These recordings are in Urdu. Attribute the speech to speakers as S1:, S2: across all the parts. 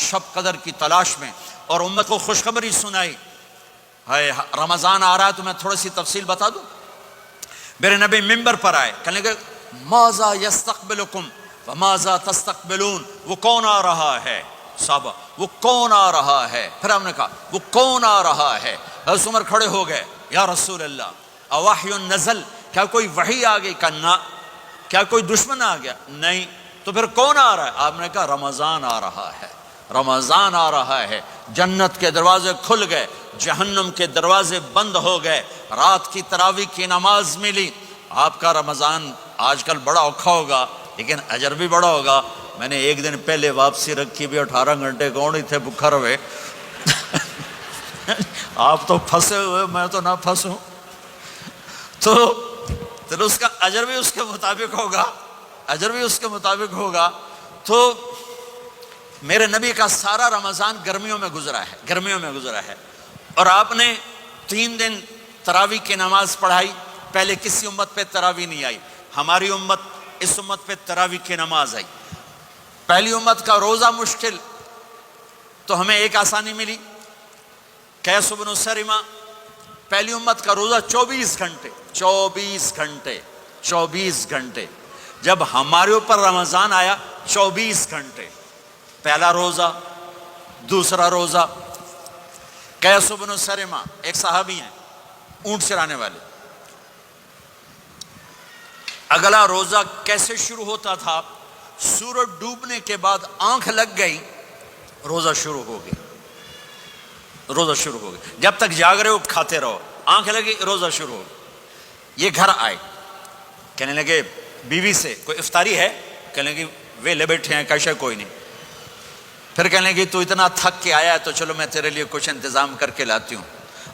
S1: شب قدر کی تلاش میں، اور امت کو خوشخبری سنائی. رمضان آ رہا ہے تو میں تھوڑی سی تفصیل بتا دوں. میرے نبی ممبر پر آئے، کہنے لگے ماذا یستقبلکم وماذا تستقبلون، وہ کون آ رہا ہے؟ صحابہ وہ کون آ رہا ہے؟ پھر ہم نے کہا وہ کون آ رہا ہے؟ حضرت عمر کھڑے ہو گئے، یا رسول اللہ اوحی نزل، کیا کوئی وحی آ گئی؟ کہا کیا کوئی دشمن آ گیا؟ نہیں. تو پھر کون آ رہا ہے؟ آپ نے کہا رمضان آ رہا ہے، رمضان آ رہا ہے. جنت کے دروازے کھل گئے، جہنم کے دروازے بند ہو گئے، رات کی تراویح کی نماز ملی. آپ کا رمضان آج کل بڑا اوکھا ہوگا لیکن اجر بھی بڑا ہوگا. میں نے ایک دن پہلے واپسی رکھی بھی 18 گھنٹے کون ہی تھے بکھا رہے. آپ تو پھنسے ہوئے، میں تو نہ پھنسوں. تو اس کا اجر بھی اس کے مطابق ہوگا، اجر بھی اس کے مطابق ہوگا. تو میرے نبی کا سارا رمضان گرمیوں میں گزرا ہے، گرمیوں میں گزرا ہے. اور آپ نے 3 دن تراویح کی نماز پڑھائی. پہلے کسی امت پہ تراویح نہیں آئی، ہماری امت، اس امت پہ تراویح کی نماز آئی. پہلی امت کا روزہ مشکل، تو ہمیں ایک آسانی ملی، قیس بن سرمہ. پہلی امت کا روزہ 24 گھنٹے، 24 گھنٹے، 24 گھنٹے. جب ہمارے اوپر رمضان آیا 24 گھنٹے. پہلا روزہ، دوسرا روزہ. قیس بن سرمہ ایک صحابی ہیں، اونٹ چرانے والے. اگلا روزہ کیسے شروع ہوتا تھا؟ سورج ڈوبنے کے بعد آنکھ لگ گئی، روزہ شروع ہو گئی، روزہ شروع ہو گئی. جب تک جاگ رہے ہو کھاتے رہو، آنکھ لگی روزہ شروع ہو. یہ گھر آئے، کہنے لگے بیوی سے کوئی افطاری ہے؟ کہنے لگے وہ لے بیٹھے ہیں، کیسے کوئی نہیں. پھر کہنے لگے تو اتنا تھک کے آیا ہے تو چلو میں تیرے لیے کچھ انتظام کر کے لاتی ہوں.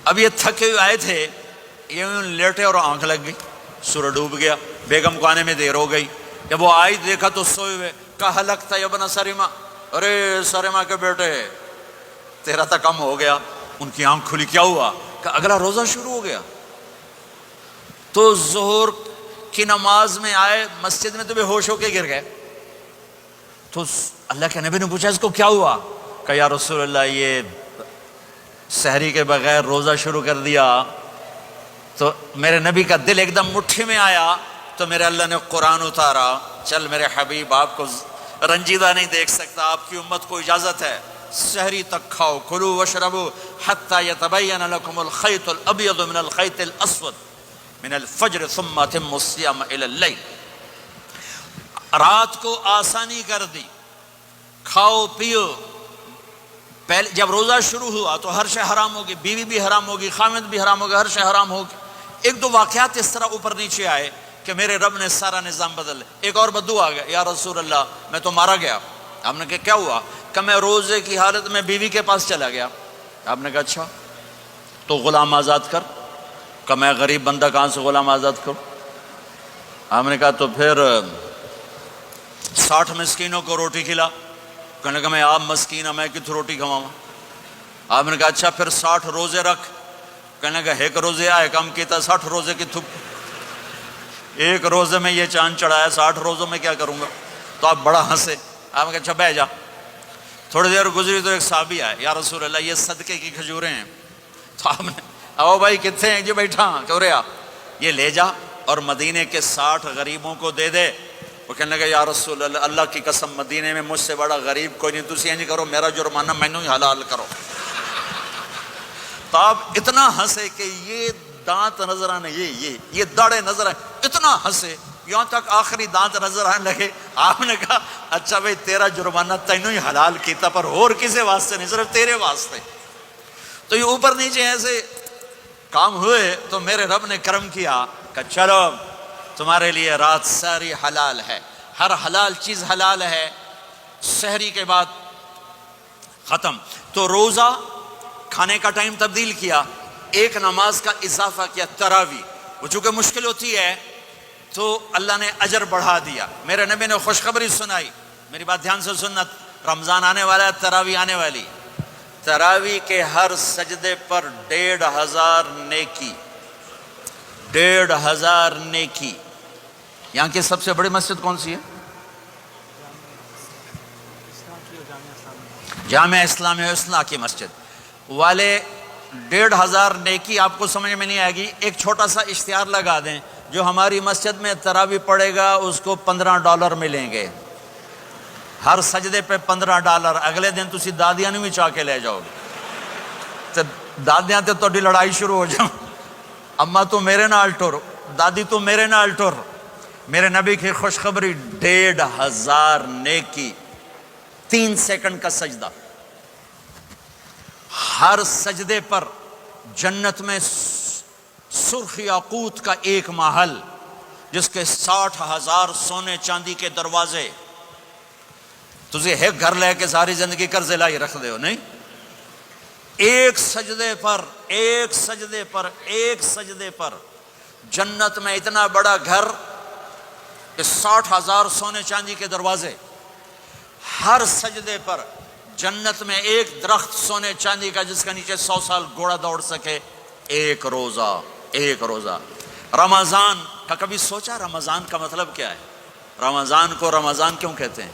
S1: اب یہ تھکے ہوئے آئے تھے، یہ لیٹے اور آنکھ لگ گئی، سورج ڈوب گیا. بیگم کو آنے میں دیر ہو گئی. جب وہ آئی دیکھا تو سوئے ہوئے. کہا لگتا ہے ابن سرمہ، ارے سرمہ کے بیٹے تیرا تو کم ہو گیا. ان کی آنکھ کھلی، کیا ہوا؟ کہ اگلا روزہ شروع ہو گیا. تو ظہر کی نماز میں آئے، مسجد میں تو بے ہوش ہو کے گر گئے. تو اللہ کے نبی نے پوچھا اس کو کیا ہوا؟ کہ یا رسول اللہ یہ سحری کے بغیر روزہ شروع کر دیا. تو میرے نبی کا دل ایک دم مٹھی میں آیا. تو میرے اللہ نے قرآن اتارا، چل میرے حبیب آپ کو رنجیدہ نہیں دیکھ سکتا، آپ کی امت کو اجازت ہے سحری تک کھاؤ، کلوا واشربوا حتی یتبین لکم الخیط الابیض من الخیط الاسود من الفجر ثم اتموا الصیام الی اللیل. رات کو آسانی کر دی، کھاؤ پیو. پہلے جب روزہ شروع ہوا تو ہر شے حرام ہوگی، بیوی بھی حرام ہوگی، خامد بھی حرام ہوگا، ہر شے حرام ہوگی. ایک دو واقعات اس طرح اوپر نیچے آئے کہ میرے رب نے سارا نظام بدل. ایک اور بدو آ گیا، یا رسول اللہ میں تو مارا گیا. آپ نے کہا کیا ہوا؟ کہ میں روزے کی حالت میں بیوی کے پاس چلا گیا. آپ نے کہا اچھا تو غلام آزاد کر. کہ میں غریب بندہ کہاں سے غلام آزاد کروں؟ آپ نے کہا تو پھر 60 مسکینوں کو روٹی کھلا. کہنے لگا میں آپ مسکین ہوں، میں کتوں روٹی کھواؤں؟ آپ نے کہا اچھا پھر 60 روزے رکھ. کہنے لگا ایک روزے آئے کم کیتا 60 روزے کی تھک، ایک روزے میں یہ چاند چڑھایا، 60 روزوں میں کیا کروں گا؟ تو آپ بڑا ہنسے. آپ نے کہا اچھا بیٹھ جا. تھوڑی دیر گزری تو ایک صحابی آئے، یا رسول اللہ یہ صدقے کی کھجوریں ہیں. تو آپ نے او بھائی کتنے ہیں؟ جو بیٹھا کیوں رہا، یہ لے جا اور مدینے کے 60 غریبوں کو دے دے. وہ کہنے لگا یا رسول اللہ اللہ کی قسم مدینے میں مجھ سے بڑا غریب کوئی نہیں، تسی نہیں کرو، میرا جرمانہ مینوں ہی حلال کرو. تو آپ اتنا ہنسے کہ یہ دانت نظر آنے، یہ داڑے نظر آئے، اتنا ہنسے یہاں تک آخری دانت نظر آنے لگے. آپ نے کہا اچھا بھائی تیرا جرمانہ تینوں ہی حلال کیتا، پر اور کسی واسطے نہیں، صرف تیرے واسطے. تو یہ اوپر نیچے ایسے کام ہوئے تو میرے رب نے کرم کیا کہ چلو تمہارے لیے رات ساری حلال ہے، ہر حلال چیز حلال ہے. سحری کے بعد ختم. تو روزہ کھانے کا ٹائم تبدیل کیا، ایک نماز کا اضافہ کیا، تراویح. وہ چونکہ مشکل ہوتی ہے تو اللہ نے اجر بڑھا دیا. میرے نبی نے خوشخبری سنائی، میری بات دھیان سے سننا، رمضان آنے والا ہے، تراویح آنے والی. تراویح کے ہر سجدے پر 1500 نیکی، 1500 نیکی. یہاں کی سب سے بڑی مسجد کون سی ہے؟ جامع اسلامیہ اصلاح کی مسجد والے 1500 نیکی آپ کو سمجھ میں نہیں آئے گی. ایک چھوٹا سا اشتہار لگا دیں، جو ہماری مسجد میں تراویح پڑے گا اس کو $15 ملیں گے، ہر سجدے پہ $15. اگلے دن تسی دادیاں نہیں بھی چاہ کے لے جاؤ گے، تو دادیاں تے تہاڈی لڑائی شروع ہو جاؤ، اما تو میرے نال ٹر، دادی تو میرے نال ٹر. میرے نبی کی خوشخبری 1500 نیکی، 3 سیکنڈ کا سجدہ. ہر سجدے پر جنت میں سرخ یاقوت کا ایک محل، جس کے 60,000 سونے چاندی کے دروازے. تجھے ایک گھر لے کے ساری زندگی قرض لائی رکھ دے ہو نہیں. ایک سجدے پر جنت میں اتنا بڑا گھر کہ 60,000 سونے چاندی کے دروازے. ہر سجدے پر جنت میں ایک درخت سونے چاندی کا جس کے نیچے 100 سال گھوڑا دوڑ سکے. ایک روزہ. رمضان کا کبھی سوچا رمضان کا مطلب کیا ہے؟ رمضان کو رمضان کیوں کہتے ہیں؟